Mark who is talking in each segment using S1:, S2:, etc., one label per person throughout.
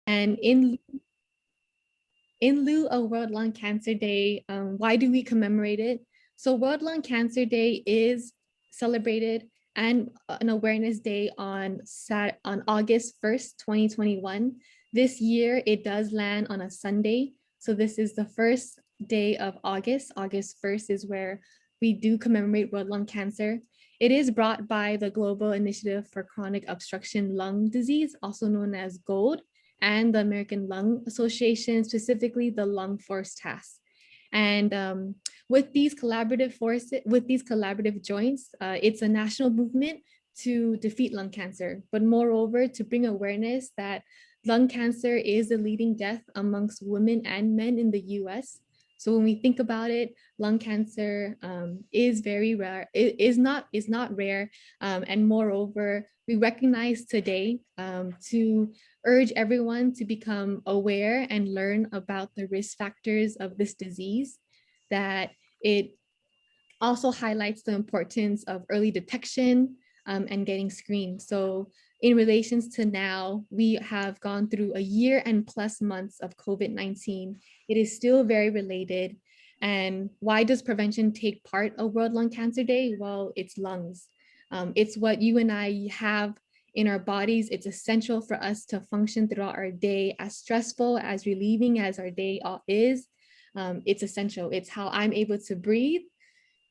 S1: And in lieu of World Lung Cancer Day, why do we commemorate it? So World Lung Cancer Day is celebrated and an awareness day on August 1st, 2021. This year, it does land on a Sunday. So this is the first day of August. August 1st is where we do commemorate World Lung Cancer. It is brought by the Global Initiative for Chronic Obstruction Lung Disease, also known as GOLD, and the American Lung Association, specifically the Lung Force Task. And with these collaborative joints, it's a national movement to defeat lung cancer, but moreover, to bring awareness that lung cancer is the leading death amongst women and men in the US. So when we think about it, lung cancer is very rare. It is not rare, and moreover, we recognize today to urge everyone to become aware and learn about the risk factors of this disease, that it also highlights the importance of early detection and getting screened. So in relations to now, we have gone through a year and plus months of COVID-19. It is still very related. And why does prevention take part of World Lung Cancer Day? Well, it's lungs. It's what you and I have in our bodies. It's essential for us to function throughout our day, as stressful, as relieving as our day is. It's essential. It's how I'm able to breathe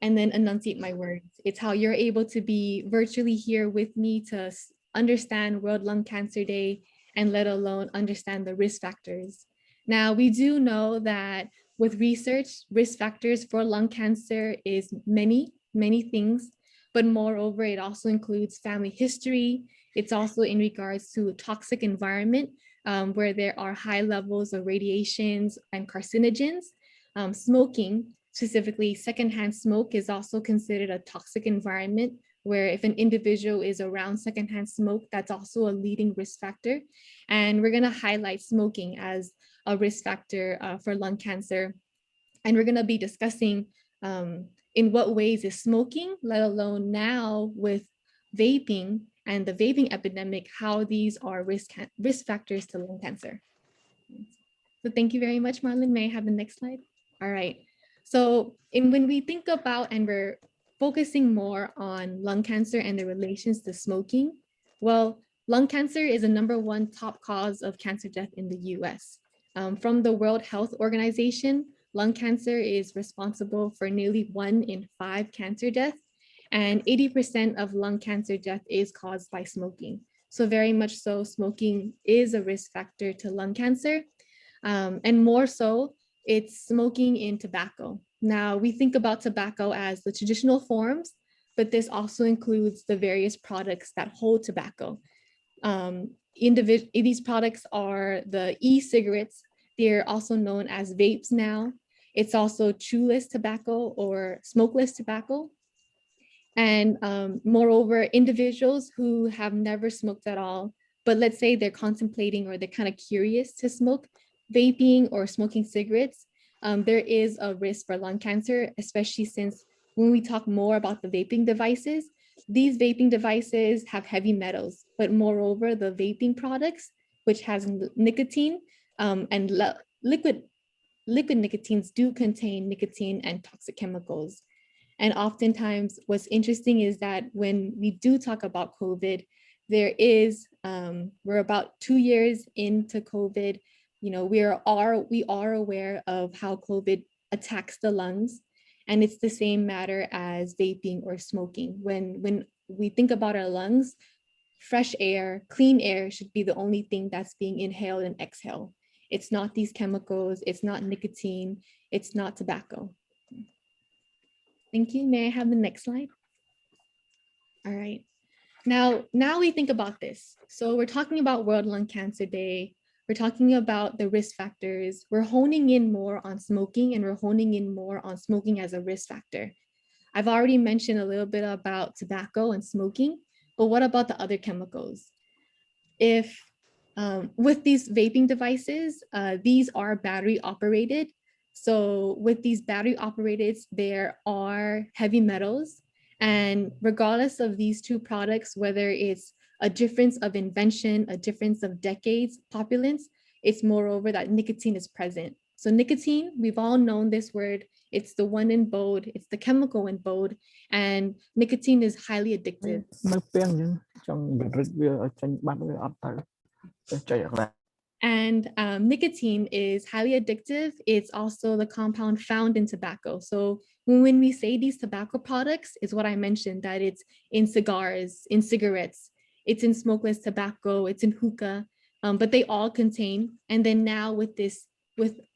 S1: and then enunciate my words. It's how you're able to be virtually here with me to understand World Lung Cancer Day, and let alone understand the risk factors. Now, we do know that with research, risk factors for lung cancer is many things, but moreover, it also includes family history. It's also in regards to toxic environment, where there are high levels of radiations and carcinogens. Smoking, specifically secondhand smoke, is also considered a toxic environment, where if an individual is around secondhand smoke, that's also a leading risk factor. And we're gonna highlight smoking as a risk factor for lung cancer. And we're gonna be discussing in what ways is smoking, let alone now with vaping and the vaping epidemic, how these are risk factors to lung cancer. So thank you very much, Marlon. May I have the next slide? All right. So when we think about and we're focusing more on lung cancer and the relations to smoking, well, lung cancer is the #1 top cause of cancer death in the US. From the World Health Organization, lung cancer is responsible for nearly 1 in 5 cancer deaths, and 80% of lung cancer death is caused by smoking. So very much so, smoking is a risk factor to lung cancer. And more so, it's smoking in tobacco. Now, we think about tobacco as the traditional forms, but this also includes the various products that hold tobacco. These products are the e-cigarettes. They're also known as vapes now. It's also chewless tobacco or smokeless tobacco. And moreover, individuals who have never smoked at all, but let's say they're contemplating or they're kind of curious to smoke vaping or smoking cigarettes, there is a risk for lung cancer, especially since when we talk more about the vaping devices, these vaping devices have heavy metals, but moreover, the vaping products, which has nicotine and liquid nicotines do contain nicotine and toxic chemicals. And oftentimes what's interesting is that when we do talk about COVID, there is, we're about 2 years into COVID. You know, we are aware of how COVID attacks the lungs, and it's the same matter as vaping or smoking. When we think about our lungs, fresh air, clean air should be the only thing that's being inhaled and exhaled. It's not these chemicals, it's not nicotine, it's not tobacco. Thank you. May I have the next slide? All right. Now we think about this. So we're talking about World Lung Cancer Day. We're talking about the risk factors. We're honing in more on smoking, and we're honing in more on smoking as a risk factor. I've already mentioned a little bit about tobacco and smoking, but what about the other chemicals? If with these vaping devices, these are battery operated. So with these battery operated, there are heavy metals. And regardless of these two products, whether it's a difference of invention, a difference of decades, populace, it's moreover that nicotine is present. So nicotine, we've all known this word. It's the one in bold, it's the chemical in bold, and nicotine is highly addictive. And nicotine is highly addictive. It's also the compound found in tobacco. So when we say these tobacco products, is what I mentioned, that it's in cigars, in cigarettes, it's in smokeless tobacco, it's in hookah, but they all contain. And then now with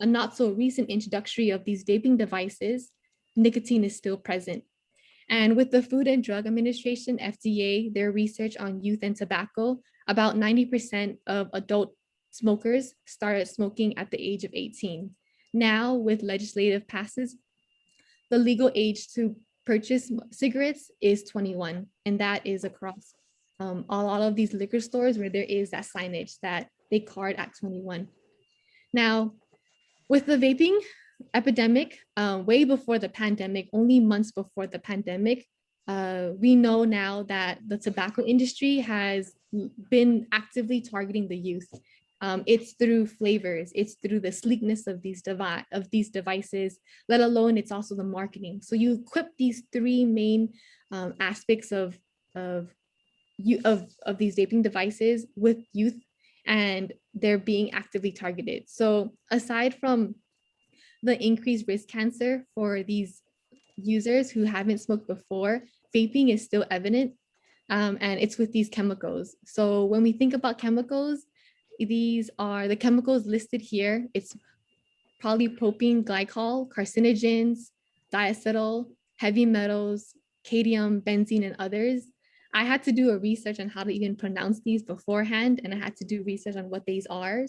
S1: a not so recent introduction of these vaping devices, nicotine is still present. And with the Food and Drug Administration, FDA, their research on youth and tobacco, about 90% of adult smokers started smoking at the age of 18. Now, with legislative passes, the legal age to purchase cigarettes is 21, and that is across a lot of these liquor stores where there is that signage that they card at 21. Now, with the vaping epidemic, way before the pandemic, only months before the pandemic, we know now that the tobacco industry has been actively targeting the youth. It's through flavors, it's through the sleekness of these devices, let alone it's also the marketing. So you equip these three main aspects of these vaping devices with youth, and they're being actively targeted. So aside from the increased risk cancer for these users who haven't smoked before, vaping is still evident, and it's with these chemicals. So when we think about chemicals, these are the chemicals listed here. It's polypropylene glycol, carcinogens, diacetyl, heavy metals, cadmium, benzene, and others. I had to do a research on how to even pronounce these beforehand, and I had to do research on what these are.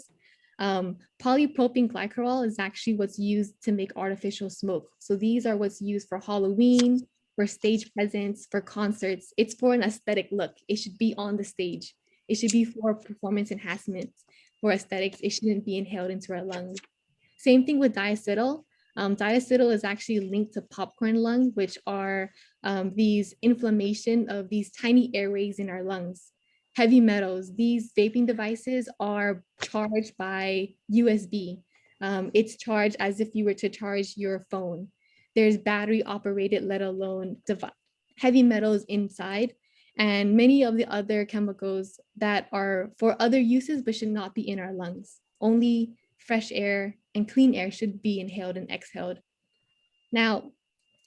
S1: Polypropylene glycol is actually what's used to make artificial smoke. So these are what's used for Halloween, for stage presence, for concerts. It's for an aesthetic look. It should be on the stage. It should be for performance enhancement, for aesthetics. It shouldn't be inhaled into our lungs. Same thing with diacetyl. Diacetyl is actually linked to popcorn lung, which are these inflammation of these tiny airways in our lungs. Heavy metals, these vaping devices are charged by USB. It's charged as if you were to charge your phone. There's battery operated, let alone heavy metals inside, and many of the other chemicals that are for other uses but should not be in our lungs. Only fresh air and clean air should be inhaled and exhaled. Now,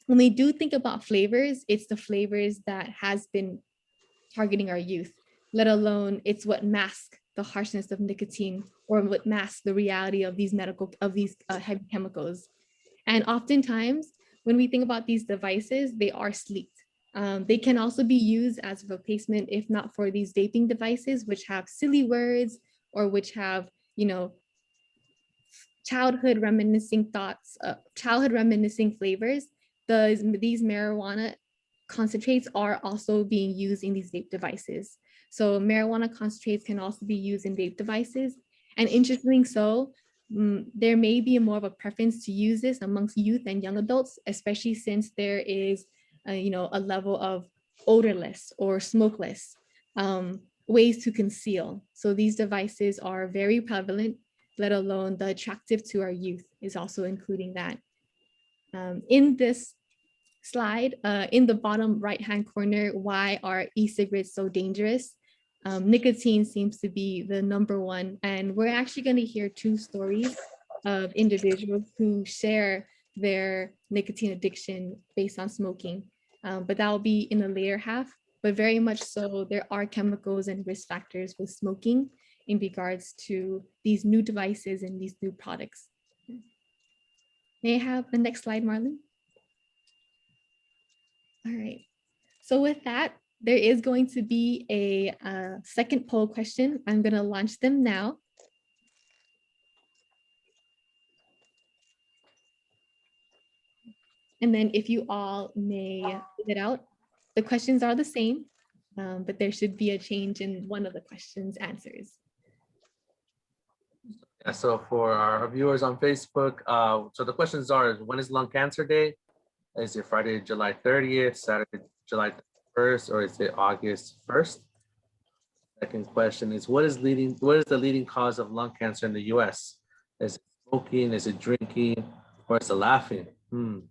S1: when we do think about flavors, it's the flavors that has been targeting our youth, let alone it's what masks the harshness of nicotine or what masks the reality of these heavy chemicals. And oftentimes, when we think about these devices, they are sleek. They can also be used as a replacement, if not for these vaping devices, which have silly words or which have, childhood reminiscing thoughts, childhood reminiscing flavors. These marijuana concentrates are also being used in these vape devices. So marijuana concentrates can also be used in vape devices. And interestingly so, there may be more of a preference to use this amongst youth and young adults, especially since there is a level of odorless or smokeless ways to conceal. So these devices are very prevalent, let alone the attractive to our youth is also including that. In this slide, in the bottom right-hand corner, why are e-cigarettes so dangerous? Nicotine seems to be the number one, and we're actually going to hear two stories of individuals who share their nicotine addiction based on smoking, but that will be in the later half. But very much so, there are chemicals and risk factors with smoking in regards to these new devices and these new products. May I have the next slide, Marlon? All right. So with that, there is going to be a second poll question. I'm going to launch them now. And then if you all may fill it out, the questions are the same, but there should be a change in one of the questions' answers.
S2: Yeah, so for our viewers on Facebook, so the questions are, when is Lung Cancer Day? Is it Friday, July 30th, Saturday, July 1st, or is it August 1st? Second question is, what is the leading cause of lung cancer in the US? Is it smoking, is it drinking, or is it laughing? And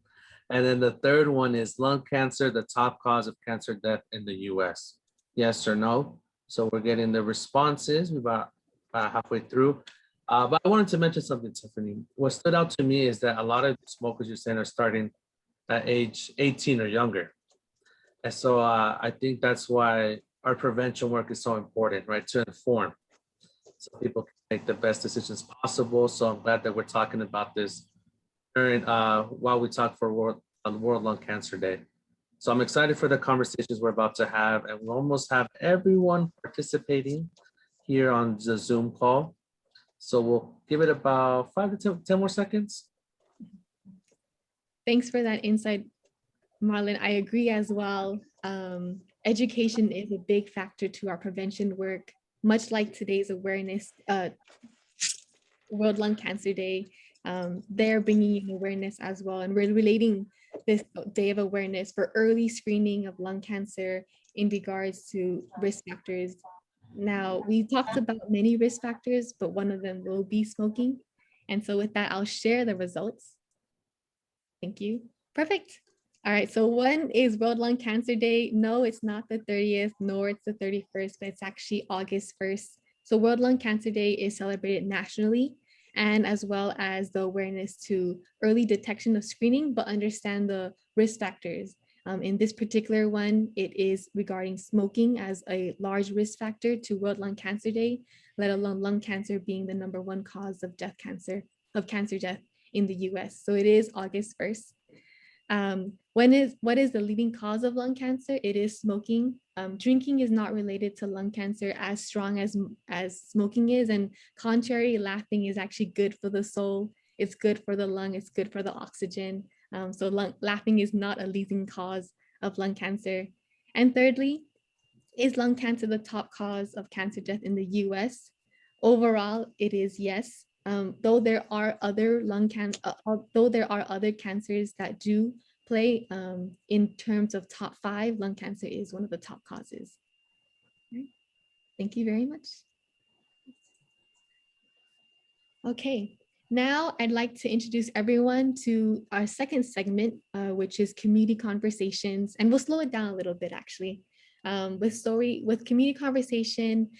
S2: then the third one is lung cancer, the top cause of cancer death in the US. Yes or no? So we're getting the responses. We're about halfway through. But I wanted to mention something, Tiffany. What stood out to me is that a lot of smokers you're saying are starting at age 18 or younger. And so I think that's why our prevention work is so important, right? To inform so people can make the best decisions possible. So I'm glad that we're talking about this during while we talk for World Lung Cancer Day. So I'm excited for the conversations we're about to have, and we almost have everyone participating here on the Zoom call. So we'll give it about 5 to 10 more seconds.
S1: Thanks for that insight, Marlon. I agree as well. Education is a big factor to our prevention work, much like today's awareness, World Lung Cancer Day. They're bringing in awareness as well. And we're relating this day of awareness for early screening of lung cancer in regards to risk factors. Now, we talked about many risk factors, but one of them will be smoking. And so with that, I'll share the results. Thank you. Perfect. All right, so when is World Lung Cancer Day? No, it's not the 30th, nor it's the 31st, but it's actually August 1st. So World Lung Cancer Day is celebrated nationally, and as well as the awareness to early detection of screening, but understand the risk factors. In this particular one, it is regarding smoking as a large risk factor to World Lung Cancer Day, let alone lung cancer being the #1 cause of cancer death in the US. So it is August 1st. What is the leading cause of lung cancer? It is smoking. Drinking is not related to lung cancer as strong as smoking is, and contrary, laughing is actually good for the soul. It's good for the lung. It's good for the oxygen. So laughing is not a leading cause of lung cancer. And thirdly, is lung cancer the top cause of cancer death in the US? Overall, it is yes. Though there are other cancers that do play in terms of top 5, lung cancer is one of the top causes. Right. Thank you very much. Okay, now I'd like to introduce everyone to our second segment, which is community conversations, and we'll slow it down a little bit actually. With community conversation,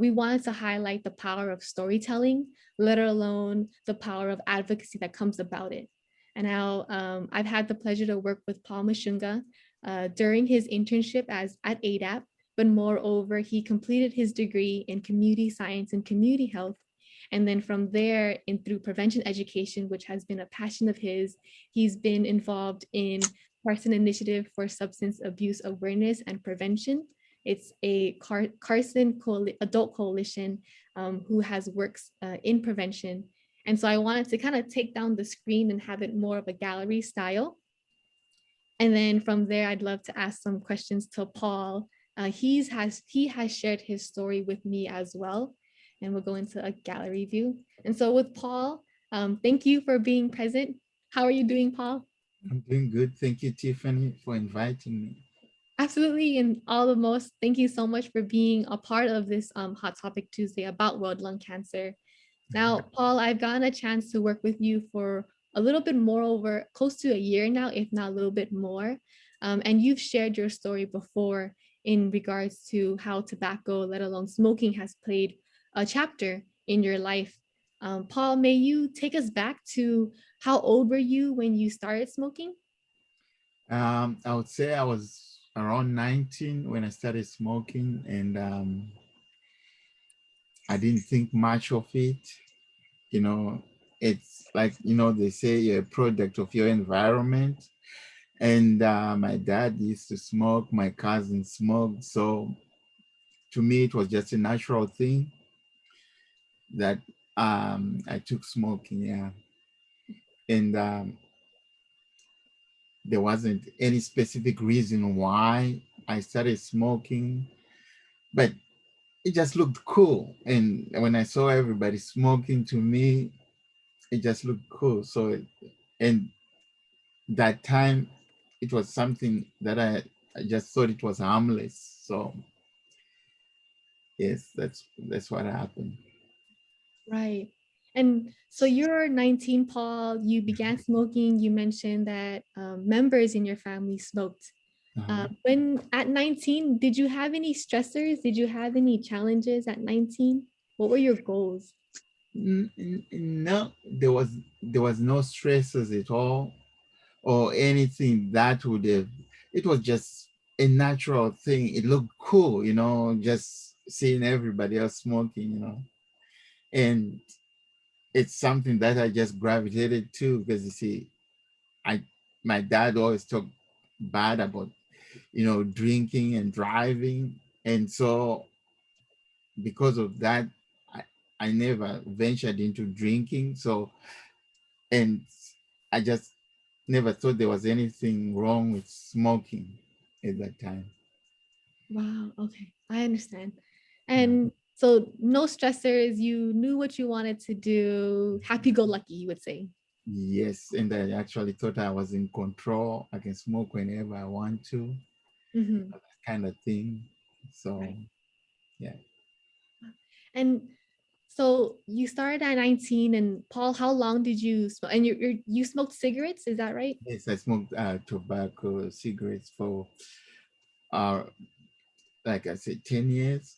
S1: we wanted to highlight the power of storytelling, let alone the power of advocacy that comes about it. And now I've had the pleasure to work with Paul Mashunga during his internship at AADAP, but moreover, he completed his degree in community science and community health. And then from there, through prevention education, which has been a passion of his, he's been involved in Carson Initiative for Substance Abuse Awareness and Prevention. It's a Carson Adult Coalition who has works in prevention. And so I wanted to kind of take down the screen and have it more of a gallery style. And then from there, I'd love to ask some questions to Paul. He has shared his story with me as well. And we'll go into a gallery view. And so with Paul, thank you for being present. How are you doing, Paul?
S3: I'm doing good. Thank you, Tiffany, for inviting me.
S1: Absolutely. And all the most, thank you so much for being a part of this Hot Topic Tuesday about World Lung Cancer. Now, Paul, I've gotten a chance to work with you for a little bit more over close to a year now, if not a little bit more. And you've shared your story before in regards to how tobacco, let alone smoking, has played a chapter in your life. Paul, may you take us back to how old were you when you started smoking?
S3: I would say I was around 19 when I started smoking, and I didn't think much of it. You know, it's like, they say you're a product of your environment. And my dad used to smoke, my cousin smoked. So to me, it was just a natural thing that I took smoking, yeah. And there wasn't any specific reason why I started smoking, but it just looked cool. And when I saw everybody smoking, to me, it just looked cool. So, and that time, it was something that I just thought it was harmless. So yes, that's what happened.
S1: Right. And so you're 19, Paul, you began smoking. You mentioned that members in your family smoked.
S3: Uh-huh.
S1: When at 19, did you have any stressors? Did you have any challenges at 19? What were your goals?
S3: No, there was no stresses at all or anything that would have. It was just a natural thing. It looked cool, just seeing everybody else smoking, and it's something that I just gravitated to because you see, I my dad always talked bad about drinking and driving, and so because of that, I I never ventured into drinking. So and I just never thought there was anything wrong with smoking at that time.
S1: Wow. Okay. I understand.
S3: Yeah.
S1: And so no stressors, you knew what you wanted to do, happy go lucky, you would say.
S3: Yes, and I actually thought I was in control. I can smoke whenever I want to,
S1: Mhm.
S3: that kind of thing. So
S1: Right.
S3: yeah.
S1: And so you started at 19, and Paul, how long did you smoke? And you smoked cigarettes, is that right?
S3: Yes, I smoked tobacco cigarettes for uh like I said, 10 years.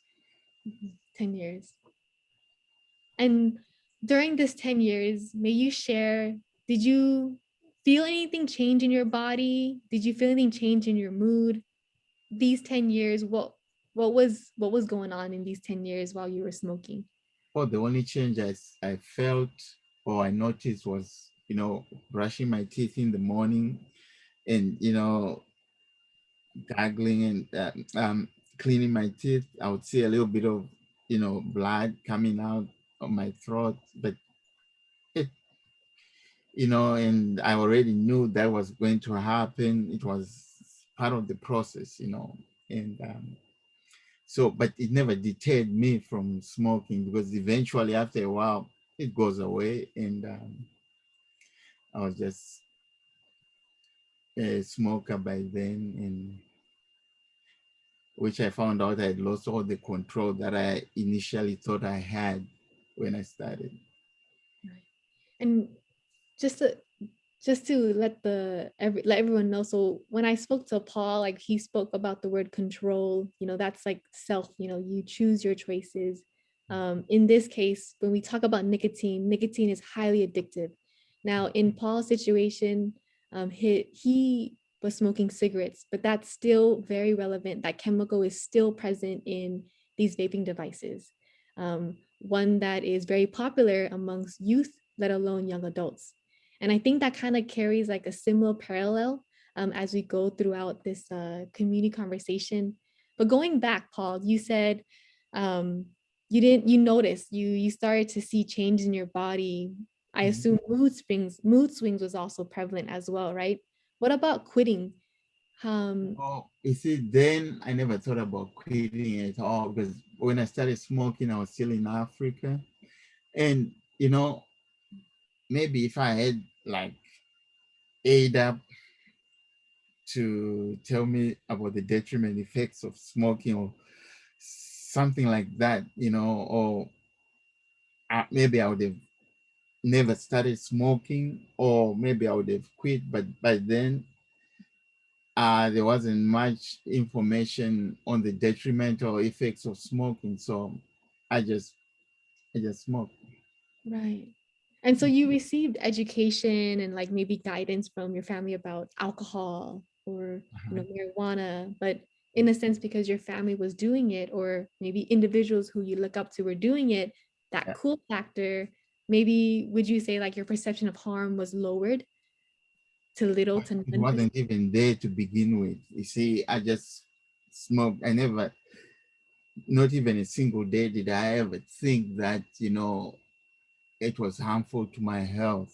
S1: Mhm. 10 years. And during this 10 years, may you share, did you feel anything change in your body? Did you feel anything change in your mood? These 10 years, what was going on in these 10 years while you were smoking?
S3: Oh, the only change I felt or I noticed was, brushing my teeth in the morning and, gargling and cleaning my teeth. I would see a little bit of, blood coming out of my throat, but it, and I already knew that was going to happen. It was part of the process, and so, but it never deterred me from smoking because eventually, after a while, it goes away, and I was just a smoker by then, and which I found out I had lost all the control that I initially thought I had when I started.
S1: Right. And just to let everyone know, so when I spoke to Paul, like he spoke about the word control, that's like self, you choose your choices. In this case, when we talk about nicotine is highly addictive. Now in Paul's situation, he was smoking cigarettes, but that's still very relevant. That chemical is still present in these vaping devices. One that is very popular amongst youth, let alone young adults. And I think that kind of carries like a similar parallel as we go throughout this community conversation. But going back, Paul, you said um, you noticed, you started to see change in your body. I
S3: Mhm.
S1: assume mood swings was also prevalent as well, right? What about quitting? Um,
S3: Well, you see, then I never thought about quitting at all because when I started smoking, I was still in Africa. And, maybe if I had like AADAP to tell me about the detriment effects of smoking or something like that, or maybe I would have never started smoking, or maybe I would have quit. But by then, there wasn't much information on the detrimental effects of smoking, so I just I just smoked.
S1: Right. And so you received education and like maybe guidance from your family about alcohol or
S3: Uh-huh.
S1: marijuana, but in a sense because your family was doing it, or maybe individuals who you look up to were doing it, that
S3: Yeah.
S1: cool factor, maybe would you say like your perception of harm was lowered to little to
S3: It
S1: none percent?
S3: wasn't even there to begin with. You see, I just smoked. I never, not even a single day did I ever think that, it was harmful to my health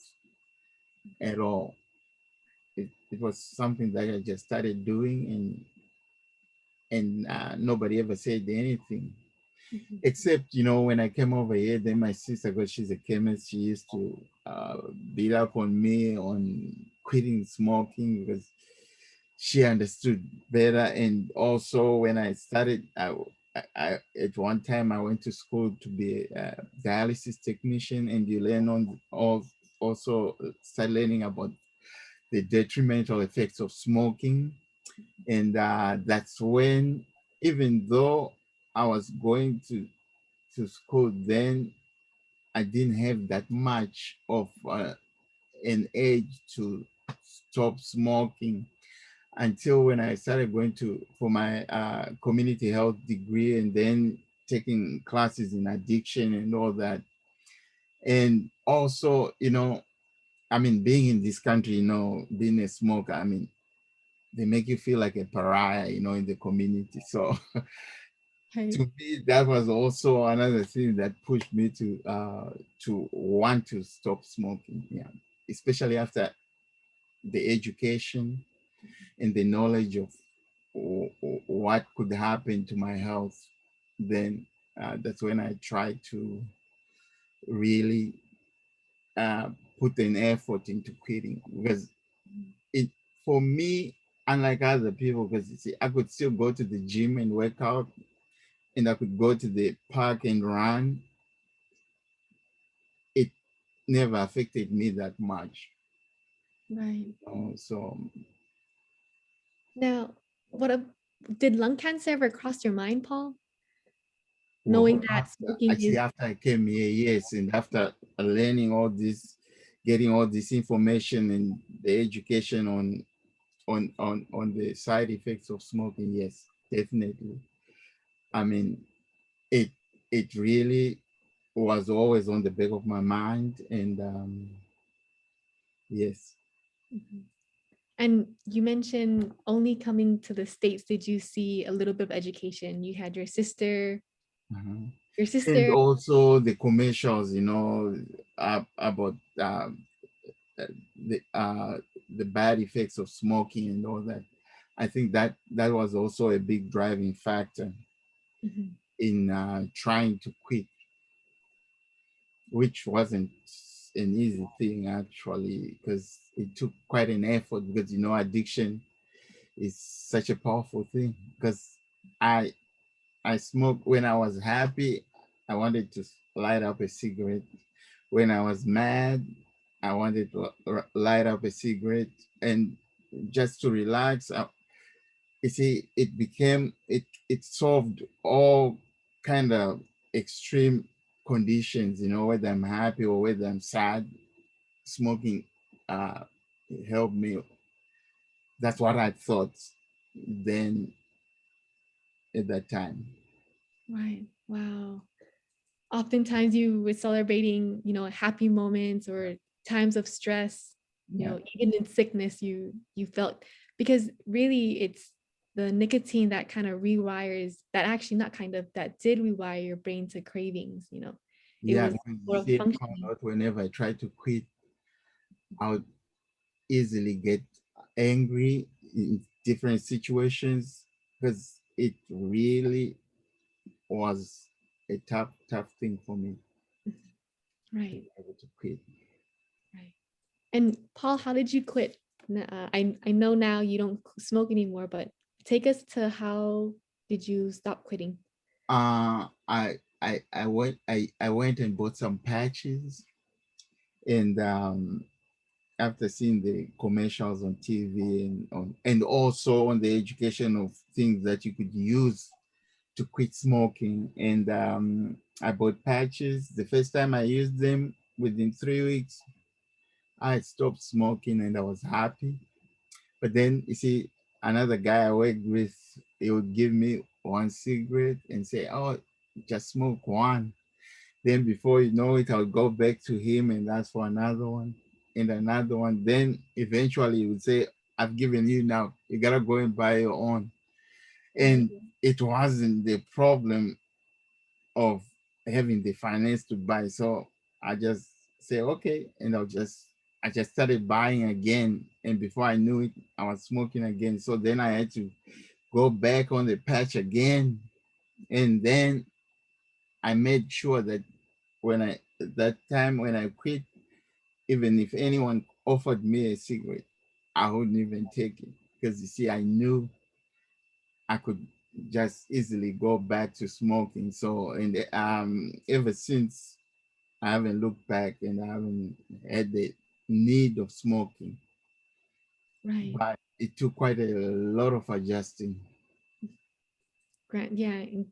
S3: at all. It was something that I just started doing, and nobody ever said anything.
S1: Mhm.
S3: Except, when I came over here, then my sister, because she's a chemist, she used to beat up on me on quitting smoking because she understood better. And also when I started, at one time I went to school to be a dialysis technician, and you learn on all, also start learning about the detrimental effects of smoking. And that's when, even though I was going to school then, I didn't have that much of an age to stop smoking until when I started going to for my community health degree, and then taking classes in addiction and all that. And also, I mean, being in this country, being a smoker, I mean, they make you feel like a pariah, in the community. So
S1: Right.
S3: to me, that was also another thing that pushed me to want to stop smoking. Yeah, especially after the education and the knowledge of what could happen to my health. Then that's when I tried to really uh, put an effort into quitting, because it for me, unlike other people, because you see, I could still go to the gym and work out, and I could go to the park and run. It never affected me that much.
S1: Right.
S3: So
S1: Now, did lung cancer ever cross your mind, Paul?
S3: well,
S1: Knowing that smoking
S3: actually,
S1: is
S3: after I came here, yes, and after learning all this, getting all this information and the education on the side effects of smoking, yes, definitely. I mean, it it really was always on the back of my mind, and yes.
S1: Mhm. And you mentioned only coming to the States did you see a little bit of education. You had
S3: Uh-huh.
S1: your
S3: And
S1: sister.
S3: also the commercials, about uh, the uh, the bad effects of smoking and all that. I think that was also a big driving factor
S1: Mhm.
S3: in trying to quit, which wasn't an easy thing actually, because it took quite an effort, because addiction is such a powerful thing. Because I I smoked when I was happy. I wanted to light up a cigarette. When I was mad, I wanted to light up a cigarette, and just to relax. You see, it solved all kind of extreme conditions. Whether I'm happy or whether I'm sad, smoking uh, helped me. That's what I thought then at that time.
S1: Right. Wow. Oftentimes you were celebrating, happy moments or times of stress,
S3: Yeah.
S1: even in sickness, you felt because really it's the nicotine that kind of rewires that actually not kind of that did rewire your brain to cravings. It
S3: Yeah,
S1: was
S3: because you
S1: sort of
S3: see, I found
S1: functioning.
S3: out whenever I try to quit, I would easily get angry in different situations, because it really was a tough thing for me to
S1: Right.
S3: be able to quit.
S1: Right. And Paul, how did you quit? I know now you don't smoke anymore, but take us to how did you stop quitting?
S3: I went and bought some patches, and after seeing the commercials on TV and also on the education of things that you could use to quit smoking, and I bought patches. The first time I used them, within 3 weeks, I stopped smoking and I was happy. But then you see, another guy I worked with, he would give me one cigarette and say, "Oh, just smoke one." Then before you know it, I'll go back to him and ask for another one and another one. Then eventually he would say, "I've given you now. You gotta go and buy your own."
S1: Right.
S3: And it wasn't the problem of having the finance to buy. So I just say, okay, and I just started buying again. And before I knew it, I was smoking again. So then I had to go back on the patch again. And then I made sure that that time when I quit, even if anyone offered me a cigarette, I wouldn't even take it. Because you see, I knew I could just easily go back to smoking. So, and ever since, I haven't looked back and I haven't had the need of smoking.
S1: Right.
S3: But it took quite a lot of adjusting.
S1: Grant, yeah. And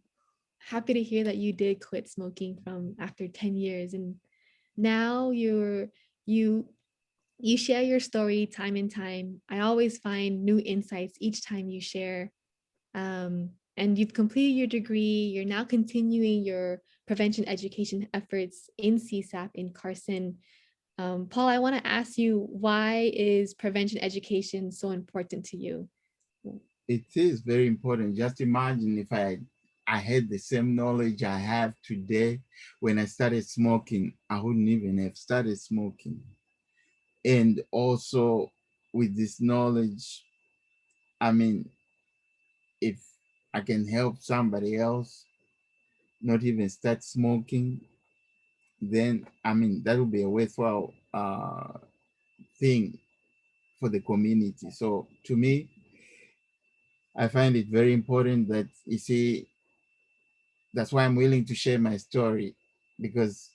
S1: happy to hear that you did quit smoking from after 10 years. And now you you share your story time and time. I always find new insights each time you share. And you've completed your degree. You're now continuing your prevention education efforts in CSAP in Carson. Paul, I want to ask you, why is prevention education so important to you?
S3: It is very important. Just imagine if I had the same knowledge I have today when I started smoking, I wouldn't even have started smoking. And also with this knowledge, I mean, if I can help somebody else not even start smoking, then I mean that would be a worthwhile thing for the community. So to me, I find it very important that you see, that's why I'm willing to share my story, because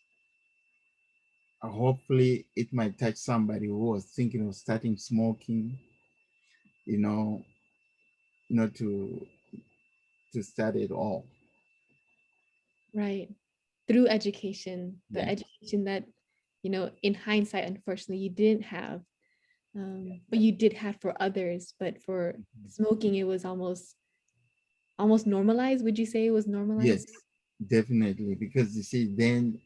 S3: hopefully it might touch somebody who was thinking of starting smoking, you know, not to start it all.
S1: Right. Through education, the
S3: Yeah.
S1: education that, in hindsight, unfortunately, you didn't have, but you did have for others. But for smoking, it was almost normalized. Would you say it was
S3: Yes,
S1: normalized?
S3: definitely. Because you see, then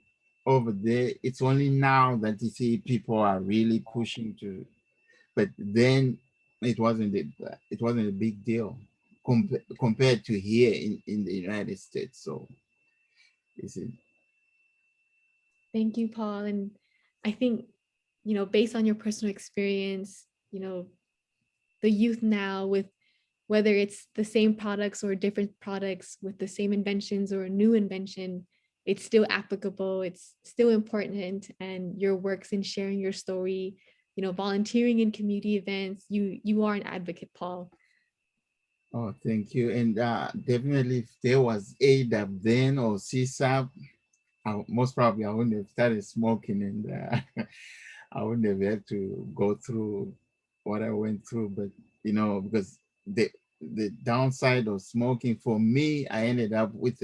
S3: over there, it's only now that you see people are really pushing to, but then it wasn't a big deal compared to here in the United States. So you see,
S1: Thank you, Paul. And I think, based on your personal experience, the youth now, with whether it's the same products or different products with the same inventions or a new invention, it's still applicable, it's still important. And your works in sharing your story, volunteering in community events, you are an advocate, Paul.
S3: oh, thank you. And definitely, if there was AADAP then or CSAP, most probably I wouldn't have started smoking, and I wouldn't have had to go through what I went through. But because the downside of smoking for me, I ended up with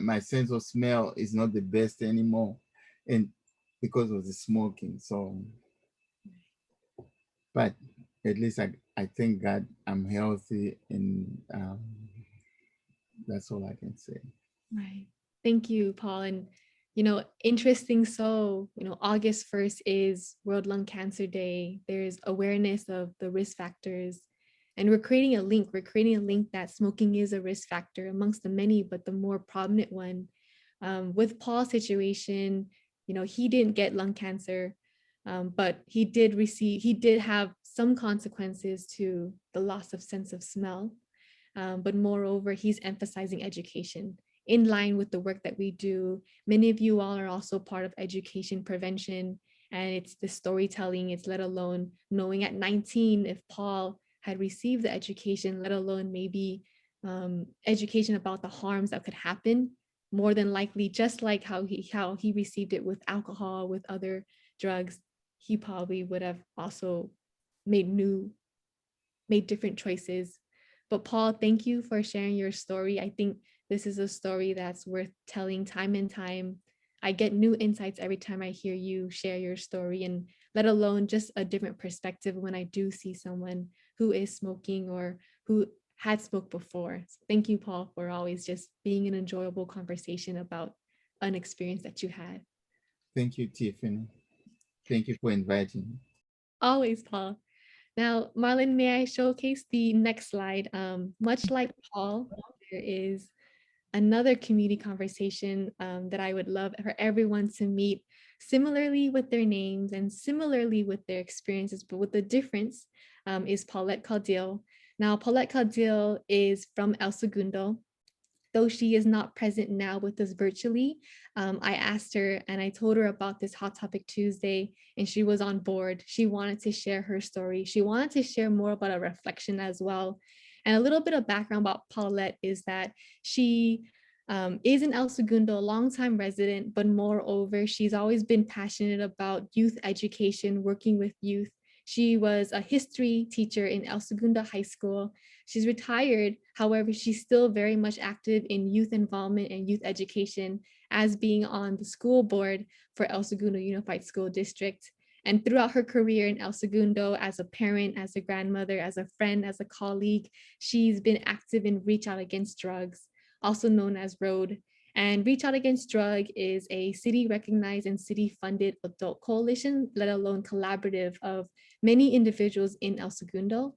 S3: my sense of smell is not the best anymore, and because of the smoking. So, but at least I thank God I'm healthy, and that's all I can say.
S1: Right. Thank you, Paul. And, interesting. So, August 1st is World Lung Cancer Day. There's awareness of the risk factors. And we're creating a link. We're creating a link that smoking is a risk factor amongst the many, but the more prominent one. With Paul's situation, he didn't get lung cancer, but he did have some consequences to the loss of sense of smell. But moreover, he's emphasizing education in line with the work that we do. Many of you all are also part of education prevention, and it's the storytelling, it's let alone knowing at 19 if Paul had received the education, let alone maybe education about the harms that could happen. More than likely, just like how he received it with alcohol, with other drugs, he probably would have also made different choices. But Paul, thank you for sharing your story. I think this is a story that's worth telling time and time. I get new insights every time I hear you share your story, and let alone just a different perspective when I do see someone who is smoking or who had smoked before. So thank you, Paul, for always just being an enjoyable conversation about an experience that you had.
S3: Thank you, Tiffany. Thank you for inviting me.
S1: Always, Paul. Now, Marlon, may I showcase the next slide? Much like Paul, there is another community conversation that I would love for everyone to meet, similarly with their names and similarly with their experiences, but with the difference is Paulette Caudill. Now, Paulette Caudill is from El Segundo. Though she is not present now with us virtually, I asked her and I told her about this Hot Topic Tuesday, and she was on board. She wanted to share her story. She wanted to share more about a reflection as well. And a little bit of background about Paulette is that she is an El Segundo, a longtime resident, but moreover, she's always been passionate about youth education, working with youth. She was a history teacher in El Segundo High School. She's retired, however, she's still very much active in youth involvement and youth education, as being on the school board for El Segundo Unified School District. And throughout her career in El Segundo, as a parent, as a grandmother, as a friend, as a colleague, she's been active in Reach Out Against Drugs, also known as ROAD. And Reach Out Against Drug is a city recognized and city funded adult coalition, let alone collaborative of many individuals in El Segundo.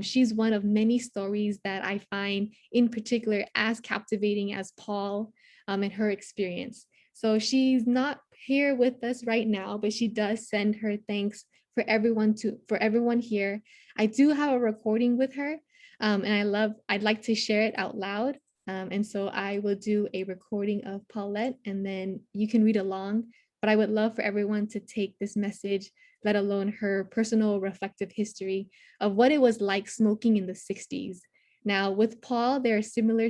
S1: She's one of many stories that I find in particular as captivating as Paul and her experience. So she's not here with us right now, but she does send her thanks for everyone here. I do have a recording with her, and I'd like to share it out loud. And so I will do a recording of Paulette, and then you can read along. But I would love for everyone to take this message, let alone her personal reflective history of what it was like smoking in the 60s. Now, with Paul, there are similar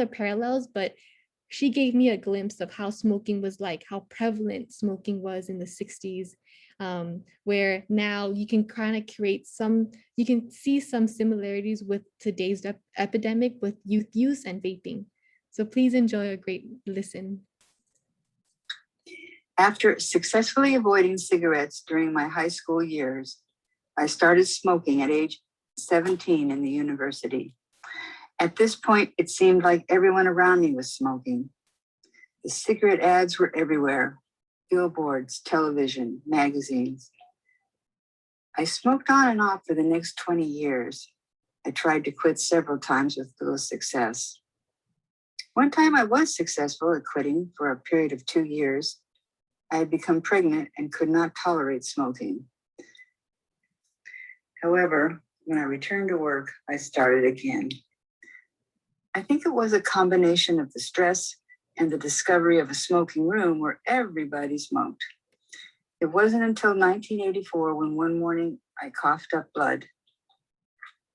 S1: parallels, but she gave me a glimpse of how smoking was like, how prevalent smoking was in the 60s, where now you can kind of you can see some similarities with today's epidemic with youth use and vaping. So please enjoy a great listen.
S4: After successfully avoiding cigarettes during my high school years, I started smoking at age 17 in the university. At this point, it seemed like everyone around me was smoking. The cigarette ads were everywhere: billboards, television, magazines. I smoked on and off for the next 20 years. I tried to quit several times with little success. One time I was successful at quitting for a period of 2 years. I had become pregnant and could not tolerate smoking. However, when I returned to work, I started again. I think it was a combination of the stress and the discovery of a smoking room where everybody smoked. It wasn't until 1984 when one morning I coughed up blood.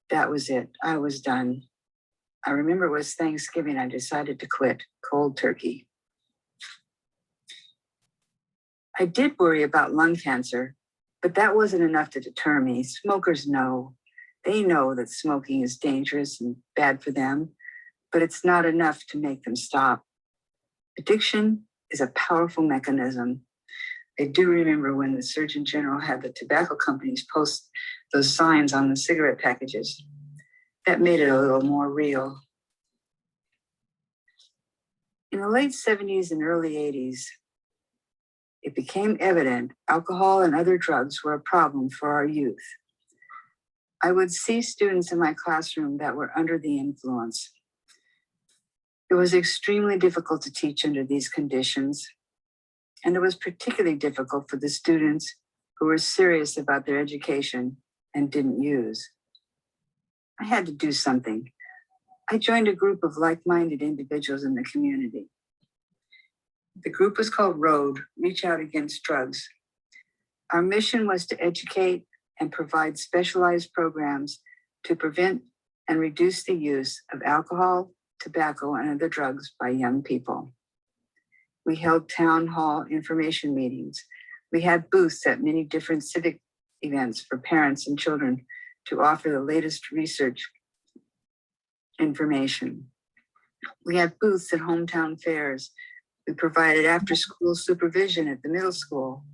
S4: That was it. I was done. I remember it was Thanksgiving. I decided to quit cold turkey. I did worry about lung cancer, but that wasn't enough to deter me. Smokers know. They know that smoking is dangerous and bad for them, but it's not enough to make them stop. Addiction is a powerful mechanism. I do remember when the Surgeon General had the tobacco companies post those signs on the cigarette packages. That made it a little more real. In the late 70s and early 80s, it became evident alcohol and other drugs were a problem for our youth. I would see students in my classroom that were under the influence. It was extremely difficult to teach under these conditions, and it was particularly difficult for the students who were serious about their education and didn't use. I had to do something. I joined a group of like-minded individuals in the community. The group was called ROAD, Reach Out Against Drugs. Our mission was to educate and provide specialized programs to prevent and reduce the use of alcohol, tobacco, and other drugs by young people. We held town hall information meetings. We had booths at many different civic events for parents and children to offer the latest research information. We had booths at hometown fairs. We provided after-school supervision at the middle school,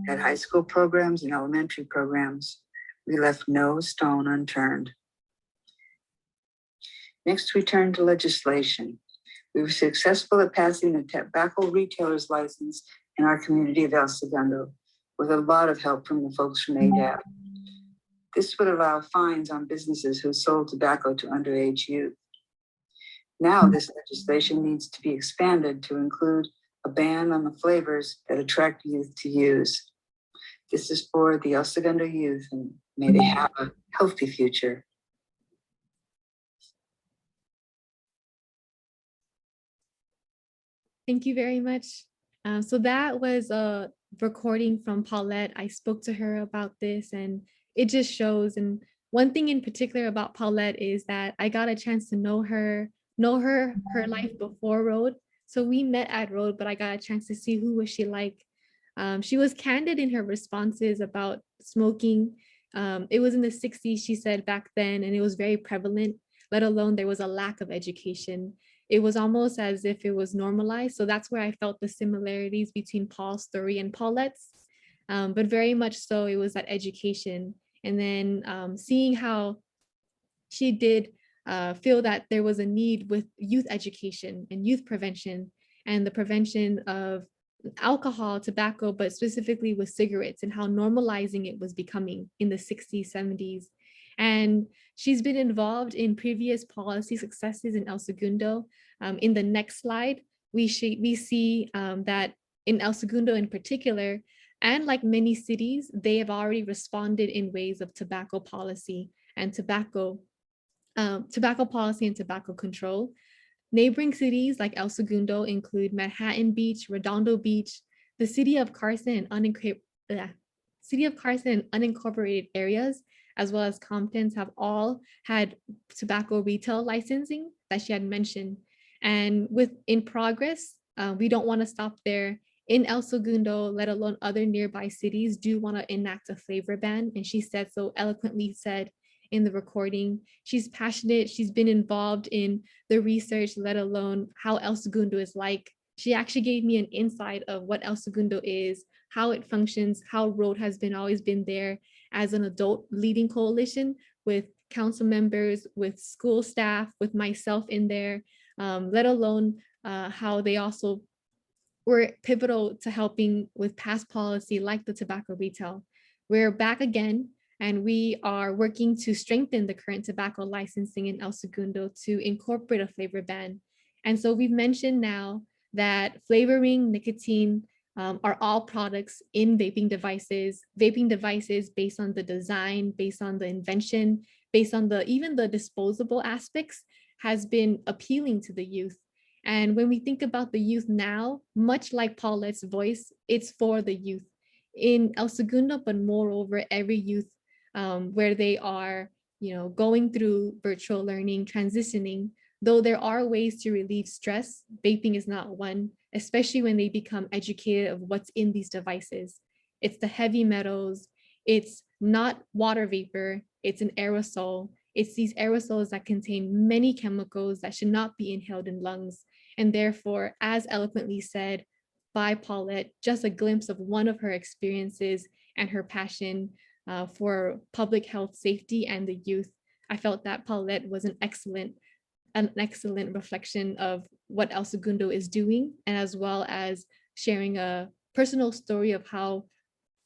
S4: at high school programs and elementary programs. We left no stone unturned. Next, we turned to legislation. We were successful at passing the tobacco retailer's license in our community of El Segundo, with a lot of help from the folks from AADAP. This would allow fines on businesses who sold tobacco to underage youth. Now this legislation needs to be expanded to include a ban on the flavors that attract youth to use. This is for the El Segundo youth, and may they have a healthy future.
S1: Thank you very much. So that was a recording from Paulette. I spoke to her about this, and it just shows, and one thing in particular about Paulette is that I got a chance to her life before Road. So we met at Road, but I got a chance to see who was she like. She was candid in her responses about smoking. It was in the 60s, she said back then, and it was very prevalent, let alone there was a lack of education. It was almost as if it was normalized. So that's where I felt the similarities between Paul's story and Paulette's. But very much so, it was that education. And then seeing how she did feel that there was a need with youth education and youth prevention and the prevention of alcohol, tobacco, but specifically with cigarettes and how normalizing it was becoming in the 60s, 70s. And she's been involved in previous policy successes in El Segundo. In the next slide, we see that in El Segundo in particular, and like many cities, they have already responded in ways of tobacco policy and tobacco policy and tobacco control. Neighboring cities like El Segundo include Manhattan Beach, Redondo Beach, the city of Carson and unincorporated areas, as well as Comptons, have all had tobacco retail licensing that she had mentioned. And in progress, we don't want to stop there. In El Segundo, let alone other nearby cities, do want to enact a flavor ban. And she said so eloquently said in the recording. She's passionate. She's been involved in the research, let alone how El Segundo is like. She actually gave me an insight of what El Segundo is, how it functions, how Road has always been there as an adult leading coalition with council members, with school staff, with myself in there, let alone how they also were pivotal to helping with past policy like the tobacco retail. We're back again, and we are working to strengthen the current tobacco licensing in El Segundo to incorporate a flavor ban. And so we've mentioned now that flavoring, nicotine are all products in vaping devices based on the design, based on the invention, based on even the disposable aspects has been appealing to the youth. And when we think about the youth now, much like Paulette's voice, it's for the youth in El Segundo, but moreover, every youth where they are, going through virtual learning, transitioning. Though there are ways to relieve stress, vaping is not one, especially when they become educated of what's in these devices. It's the heavy metals, it's not water vapor, it's an aerosol. It's these aerosols that contain many chemicals that should not be inhaled in lungs. And therefore, as eloquently said by Paulette, just a glimpse of one of her experiences and her passion for public health, safety, and the youth. I felt that Paulette was an excellent reflection of what El Segundo is doing, and as well as sharing a personal story of how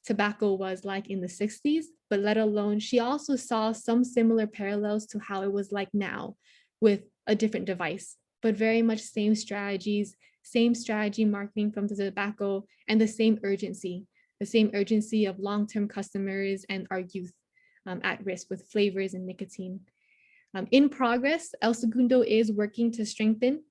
S1: tobacco was like in the 60s, but let alone, she also saw some similar parallels to how it was like now with a different device, but very much same strategies, same strategy marketing from the tobacco, and the same urgency of long-term customers and our youth at risk with flavors and nicotine. In progress, El Segundo is working to strengthen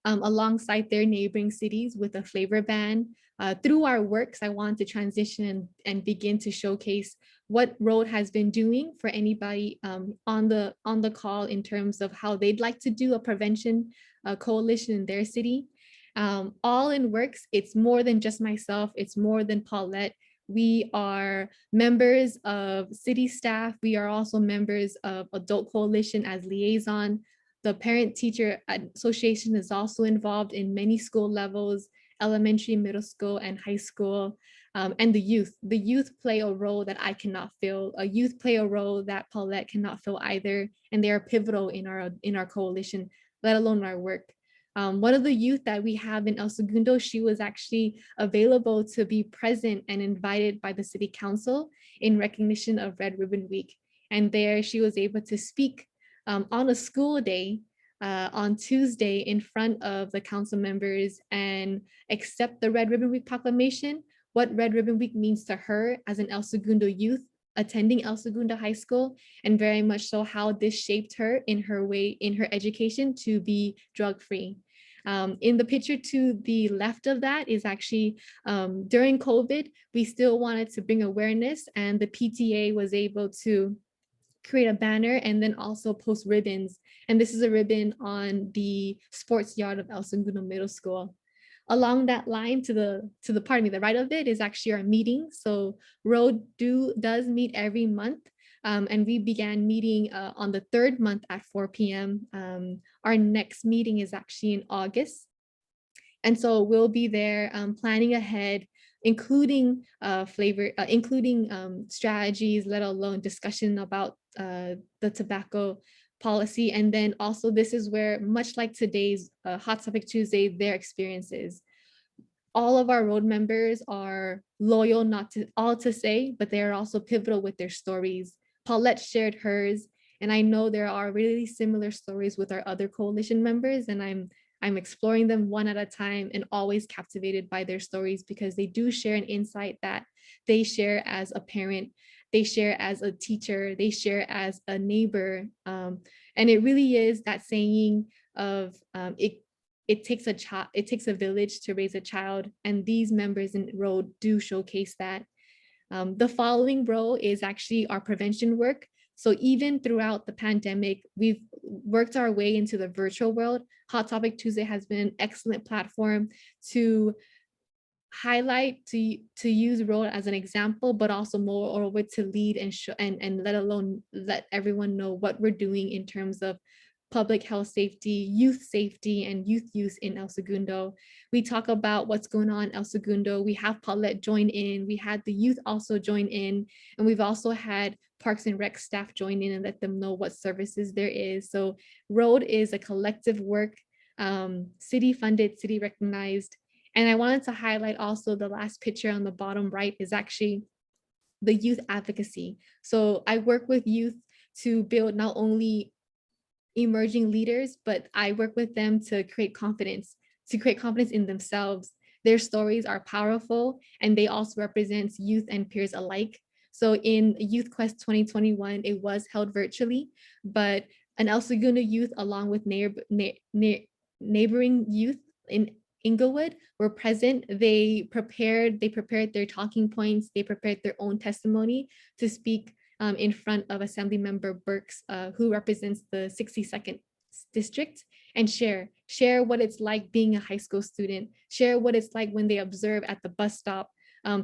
S1: alongside their neighboring cities with a flavor ban. Through our works, I want to transition and begin to showcase what Road has been doing for anybody on the call in terms of how they'd like to do a prevention coalition in their city. All in works, it's more than just myself, it's more than Paulette. We are members of city staff. We are also members of Adult Coalition as liaison. The Parent Teacher Association is also involved in many school levels, elementary, middle school, and high school. And the youth play a role that I cannot fill. A youth play a role that Paulette cannot fill either. And they are pivotal in our coalition, let alone our work. One of the youth that we have in El Segundo, she was actually available to be present and invited by the city council in recognition of Red Ribbon Week. And there she was able to speak on a school day on Tuesday in front of the council members and accept the Red Ribbon Week proclamation, what Red Ribbon Week means to her as an El Segundo youth attending El Segundo High School, and very much so how this shaped her in her education to be drug-free. In the picture to the left of that is actually during COVID, we still wanted to bring awareness, and the PTA was able to create a banner and then also post ribbons. And this is a ribbon on the sports yard of El Segundo Middle School. Along that line to the pardon me, the right of it is actually our meeting. So Road does meet every month. And we began meeting on the third month at 4 p.m. Our next meeting is actually in August. And so we'll be there planning ahead, including strategies, let alone discussion about the tobacco policy. And then also this is where, much like today's Hot Topic Tuesday, their experiences. All of our road members are loyal, not to all to say, but they are also pivotal with their stories. Paulette shared hers, and I know there are really similar stories with our other coalition members, and I'm exploring them one at a time and always captivated by their stories because they do share an insight that they share as a parent, they share as a teacher, they share as a neighbor. And it really is that saying of it takes a village to raise a child, and these members in Road do showcase that. The following row is actually our prevention work. So even throughout the pandemic, we've worked our way into the virtual world. Hot Topic Tuesday has been an excellent platform to highlight, to use Road as an example, but also moreover to lead and show and let everyone know what we're doing in terms of public health safety, and youth use in El Segundo. We talk about what's going on in El Segundo. We have Paulette join in. We had the youth also join in. And we've also had Parks and Rec staff join in and let them know what services there is. So Road is a collective work, city funded, city recognized. And I wanted to highlight also the last picture on the bottom right is actually the youth advocacy. So I work with youth to build not only emerging leaders, but I work with them to create confidence in themselves. Their stories are powerful, and they also represent youth and peers alike. So in Youth Quest 2021, it was held virtually, but an El Segundo youth along with neighboring youth in Inglewood were present. They prepared their talking points, they prepared their own testimony to speak in front of Assemblymember Burks, who represents the 62nd district, and share what it's like being a high school student, share what it's like when they observe at the bus stop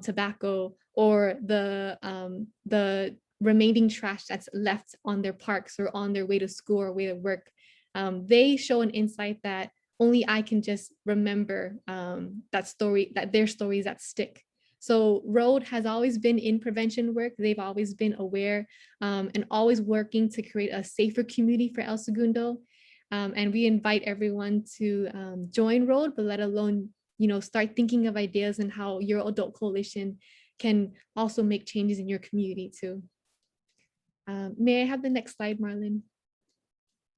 S1: tobacco or the remaining trash that's left on their parks or on their way to school or way to work. They show an insight that only I can just remember, that their stories that stick. So Road has always been in prevention work. They've always been aware and always working to create a safer community for El Segundo. And we invite everyone to join Road, but let alone, start thinking of ideas and how your adult coalition can also make changes in your community too. May I have the next slide, Marlon?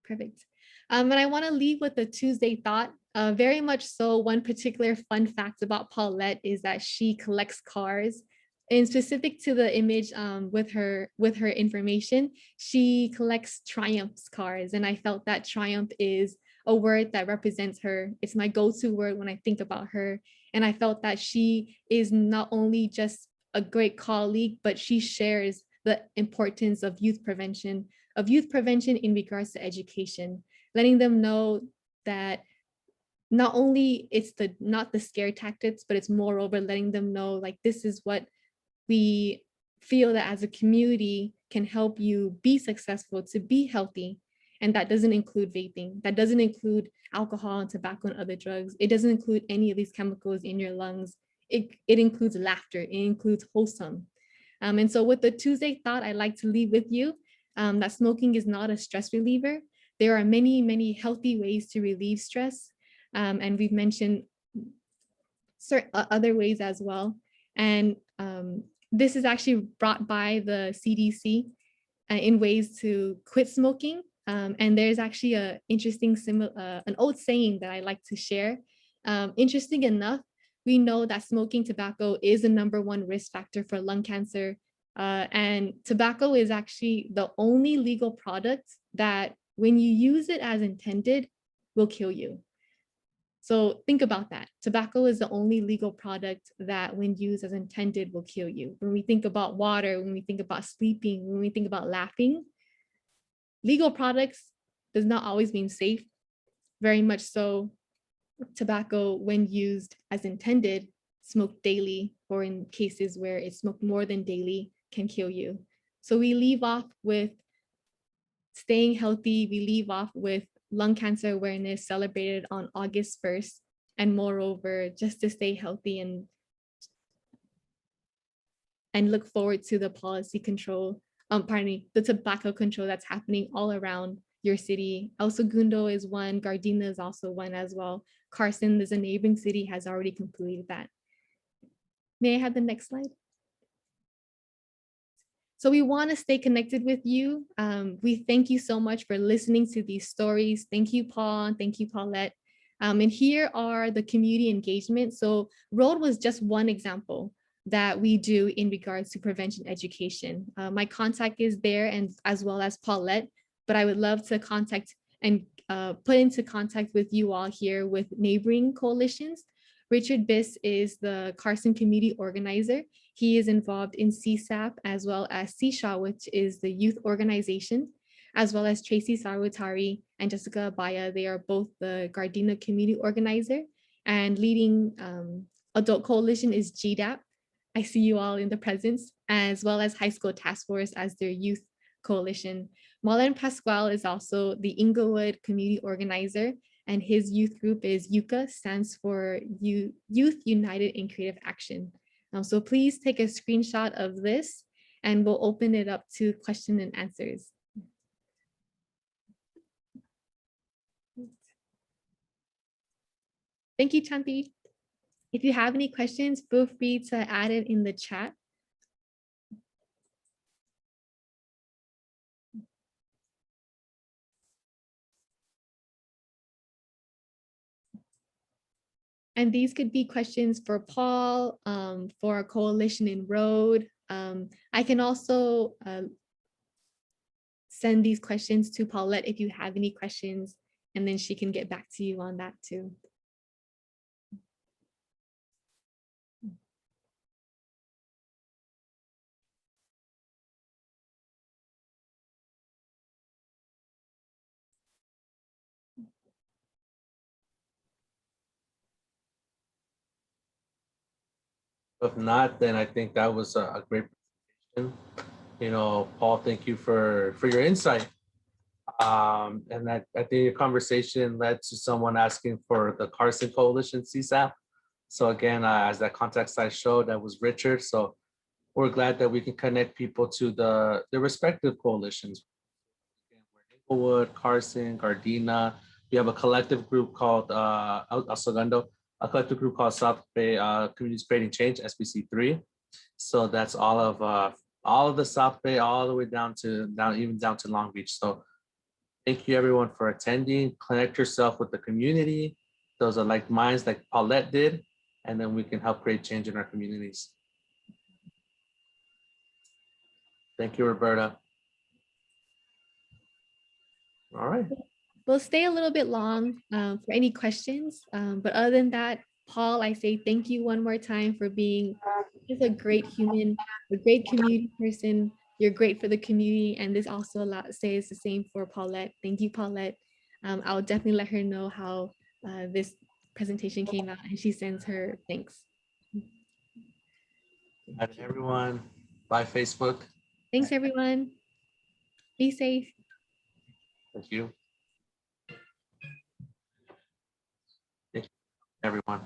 S1: Perfect. And I want to leave with a Tuesday thought. Very much so, one particular fun fact about Paulette is that she collects cars. And specific to the image with her information, she collects Triumph's cars. And I felt that Triumph is a word that represents her. It's my go-to word when I think about her. And I felt that she is not only just a great colleague, but she shares the importance of youth prevention in regards to education, letting them know that not only it's not the scare tactics, but it's moreover letting them know like this is what we feel that as a community can help you be successful, to be healthy. And that doesn't include vaping. That doesn't include alcohol and tobacco and other drugs. It doesn't include any of these chemicals in your lungs. It includes laughter. It includes wholesome. And so with the Tuesday thought, I'd like to leave with you that smoking is not a stress reliever. There are many, many healthy ways to relieve stress. And we've mentioned certain other ways as well. And this is actually brought by the CDC in ways to quit smoking. And there's actually an interesting, an old saying that I like to share. Interesting enough, we know that smoking tobacco is the #1 risk factor for lung cancer. And tobacco is actually the only legal product that when you use it as intended will kill you. So think about that. Tobacco is the only legal product that when used as intended will kill you. When we think about water, when we think about sleeping, when we think about laughing, Legal products does not always mean safe. Very much so, tobacco, when used as intended, smoked daily, or in cases where it's smoked more than daily, can kill you. So we leave off with staying healthy. We leave off with lung cancer awareness celebrated on August 1st. And moreover, just to stay healthy and look forward to the policy control, pardon me, the tobacco control that's happening all around your city. El Segundo is one, Gardena is also one as well. Carson is a neighboring city, has already completed that. May I have the next slide? So we want to stay connected with you. We thank you so much for listening to these stories. Thank you, Paul, and thank you, Paulette. And here are the community engagement. So Road was just one example that we do in regards to prevention education. My contact is there, and as well as Paulette, but I would love to contact and put into contact with you all here with neighboring coalitions. Richard Biss is the Carson community organizer. He is involved in CSAP as well as CSHA, which is the youth organization, as well as Tracy Sarwatari and Jessica Abaya. They are both the Gardena community organizer, and leading adult coalition is GDAP. I see you all in the presence, as well as High School Task Force as their youth coalition. Marlon Pascual is also the Inglewood community organizer, and his youth group is YUCA, stands for Youth United in Creative Action. So please take a screenshot of this and we'll open it up to question and answers. Thank you, Chanti. If you have any questions, feel free to add it in the chat. And these could be questions for Paul, for a coalition in Road. I can also send these questions to Paulette if you have any questions, and then she can get back to you on that too.
S2: If not, then I think that was a great presentation. You know, Paul, thank you for your insight. And I think your conversation led to someone asking for the Carson Coalition CSAP. So again, as that contact site showed, that was Richard. So we're glad that we can connect people to the respective coalitions. Again, we're Inglewood, Carson, Gardena. We have a collective group called El Segundo, a collective group called South Bay Communities Creating Change, SBC3. So that's all of the South Bay, all the way down to Long Beach. So thank you everyone for attending. Connect yourself with the community. Those are like minds like Paulette did, and then we can help create change in our communities. Thank you, Roberta. All right.
S1: We'll stay a little bit long for any questions, but other than that, Paul, I say thank you one more time for being just a great human, a great community person. You're great for the community, and this also says the same for Paulette. Thank you, Paulette. I'll definitely let her know how this presentation came out, and she sends her thanks.
S2: Bye everyone. Bye Facebook.
S1: Thanks everyone. Be safe.
S2: Thank you. Thank you, everyone.